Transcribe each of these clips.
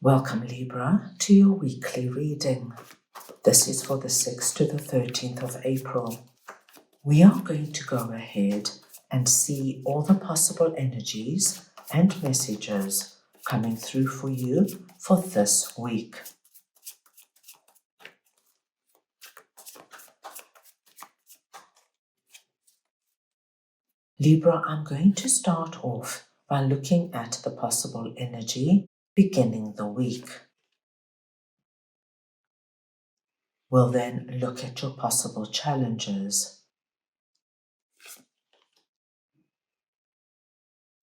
Welcome, Libra, to your weekly reading. This is for the 6th to the 13th of April. We are going to go ahead and see all the possible energies and messages coming through for you for this week. Libra, I'm going to start off by looking at the possible energy beginning the week. We'll then look at your possible challenges.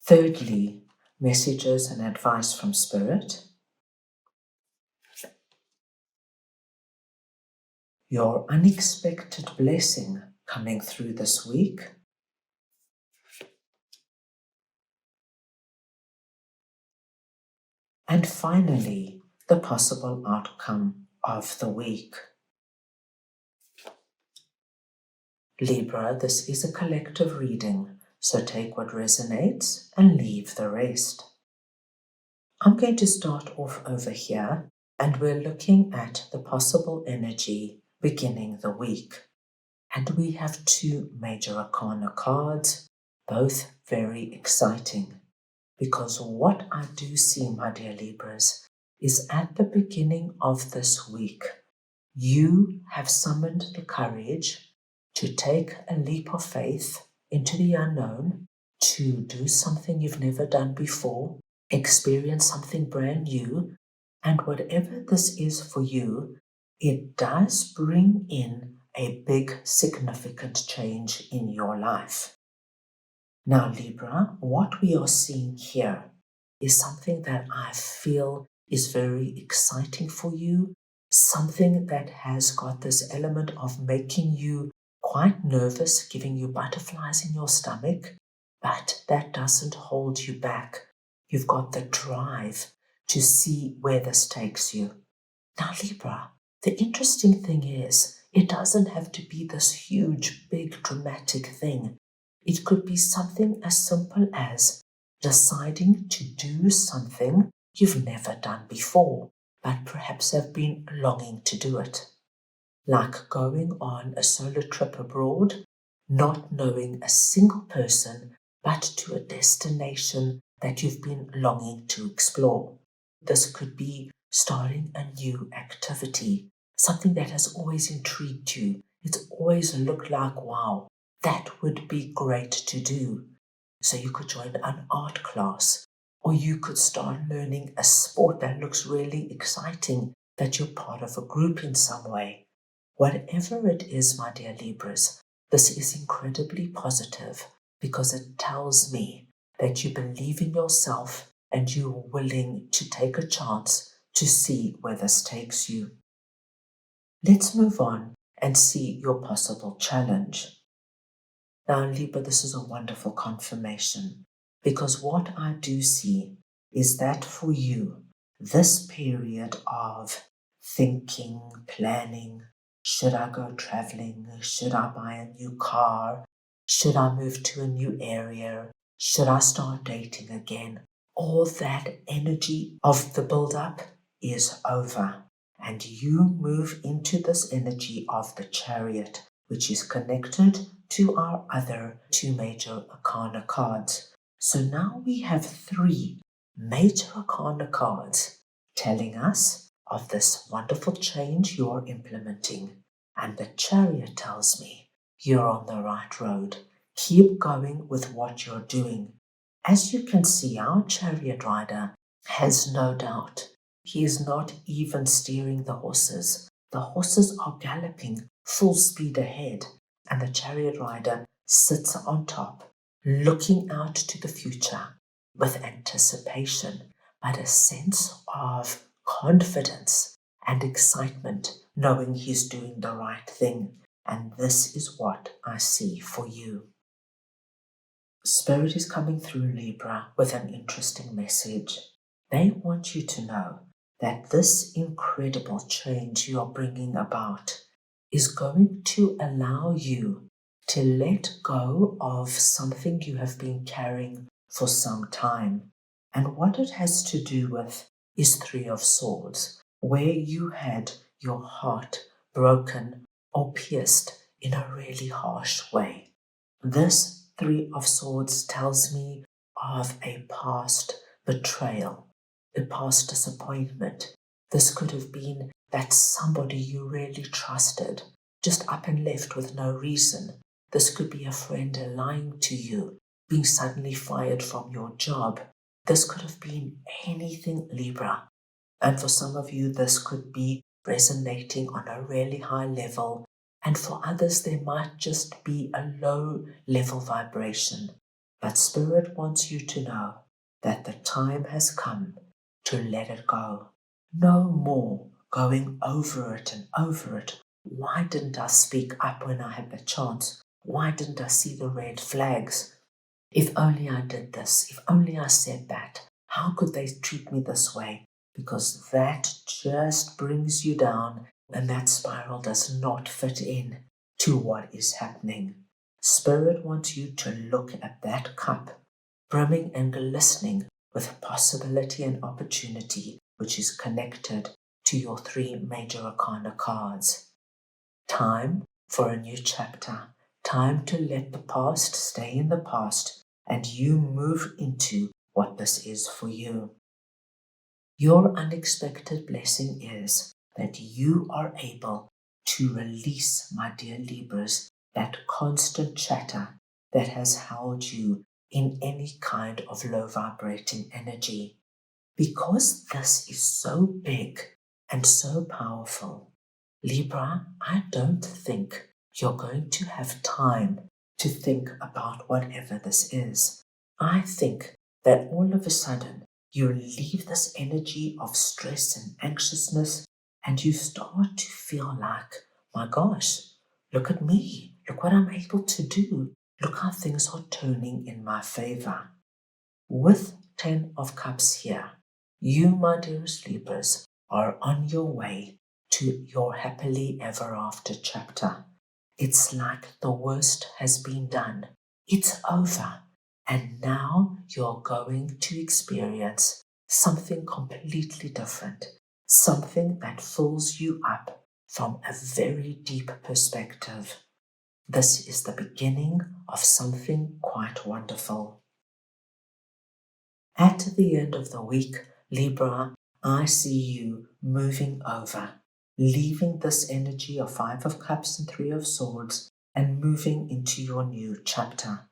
Thirdly, messages and advice from Spirit. Your unexpected blessing coming through this week. And finally, the possible outcome of the week. Libra, this is a collective reading, so take what resonates and leave the rest. I'm going to start off over here, and we're looking at the possible energy beginning the week. And we have two major arcana cards, both very exciting. Because what I do see, my dear Libras, is at the beginning of this week, you have summoned the courage to take a leap of faith into the unknown, to do something you've never done before, experience something brand new, and whatever this is for you, it does bring in a big, significant change in your life. Now, Libra, what we are seeing here is something that I feel is very exciting for you, something that has got this element of making you quite nervous, giving you butterflies in your stomach, but that doesn't hold you back. You've got the drive to see where this takes you. Now, Libra, the interesting thing is, it doesn't have to be this huge, big, dramatic thing. It could be something as simple as deciding to do something you've never done before, but perhaps have been longing to do it. Like going on a solo trip abroad, not knowing a single person, but to a destination that you've been longing to explore. This could be starting a new activity, something that has always intrigued you. It's always looked like, wow, that would be great to do. So you could join an art class, or you could start learning a sport that looks really exciting, that you're part of a group in some way. Whatever it is, my dear Libras, this is incredibly positive because it tells me that you believe in yourself and you're willing to take a chance to see where this takes you. Let's move on and see your possible challenge. Now, Libra, this is a wonderful confirmation because what I do see is that for you, this period of thinking, planning, should I go traveling? Should I buy a new car? Should I move to a new area? Should I start dating again? All that energy of the build-up is over. And you move into this energy of the Chariot, which is connected to our other two major arcana cards. So now we have three major arcana cards telling us of this wonderful change you're implementing. And the Chariot tells me you're on the right road. Keep going with what you're doing. As you can see, our chariot rider has no doubt. He is not even steering the horses. The horses are galloping full speed ahead, and the chariot rider sits on top, looking out to the future with anticipation, but a sense of confidence and excitement, knowing he's doing the right thing. And this is what I see for you. Spirit is coming through, Libra, with an interesting message. They want you to know that this incredible change you are bringing about is going to allow you to let go of something you have been carrying for some time. And what it has to do with is Three of Swords, where you had your heart broken or pierced in a really harsh way. This Three of Swords tells me of a past betrayal, a past disappointment. This could have been that somebody you really trusted just up and left with no reason. This could be a friend lying to you, being suddenly fired from your job. This could have been anything, Libra. And for some of you, this could be resonating on a really high level. And for others, there might just be a low level vibration. But Spirit wants you to know that the time has come to let it go. No more going over it and over it. Why didn't I speak up when I had the chance? Why didn't I see the red flags? If only I did this, if only I said that. How could they treat me this way? Because that just brings you down, and that spiral does not fit in to what is happening. Spirit wants you to look at that cup, brimming and glistening with possibility and opportunity, which is connected to your three major arcana cards. Time for a new chapter. Time to let the past stay in the past and you move into what this is for you. Your unexpected blessing is that you are able to release, my dear Libras, that constant chatter that has held you in any kind of low vibrating energy. Because this is so big and so powerful, Libra, I don't think you're going to have time to think about whatever this is. I think that all of a sudden you leave this energy of stress and anxiousness and you start to feel like, my gosh, look at me. Look what I'm able to do. Look how things are turning in my favor. With 10 of Cups here, you, my dearest Libras, are on your way to your happily ever after chapter. It's like the worst has been done. It's over. And now you're going to experience something completely different, something that fills you up from a very deep perspective. This is the beginning of something quite wonderful. At the end of the week, Libra, I see you moving over, leaving this energy of Five of Cups and Three of Swords and moving into your new chapter.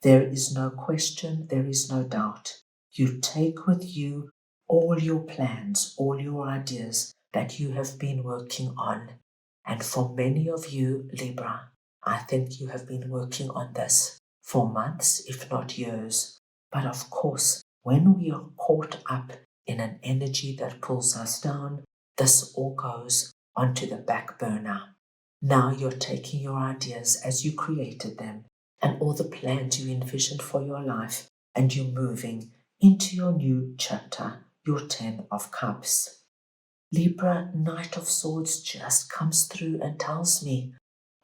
There is no question, there is no doubt. You take with you all your plans, all your ideas that you have been working on. And for many of you, Libra, I think you have been working on this for months, if not years. But of course, when we are caught up in an energy that pulls us down, this all goes onto the back burner. Now you're taking your ideas as you created them and all the plans you envisioned for your life, and you're moving into your new chapter, your 10 of Cups. Libra, Knight of Swords just comes through and tells me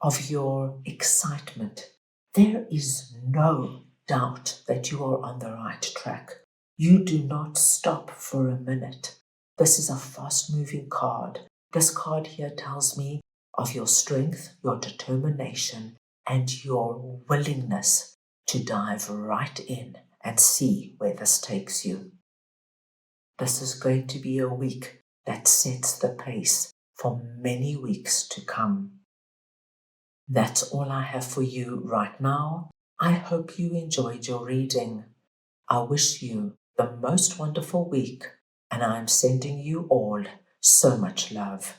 of your excitement. There is no doubt that you are on the right track. You do not stop for a minute. This is a fast-moving card. This card here tells me of your strength, your determination, and your willingness to dive right in and see where this takes you. This is going to be a week that sets the pace for many weeks to come. That's all I have for you right now. I hope you enjoyed your reading. I wish you the most wonderful week, and I'm sending you all so much love.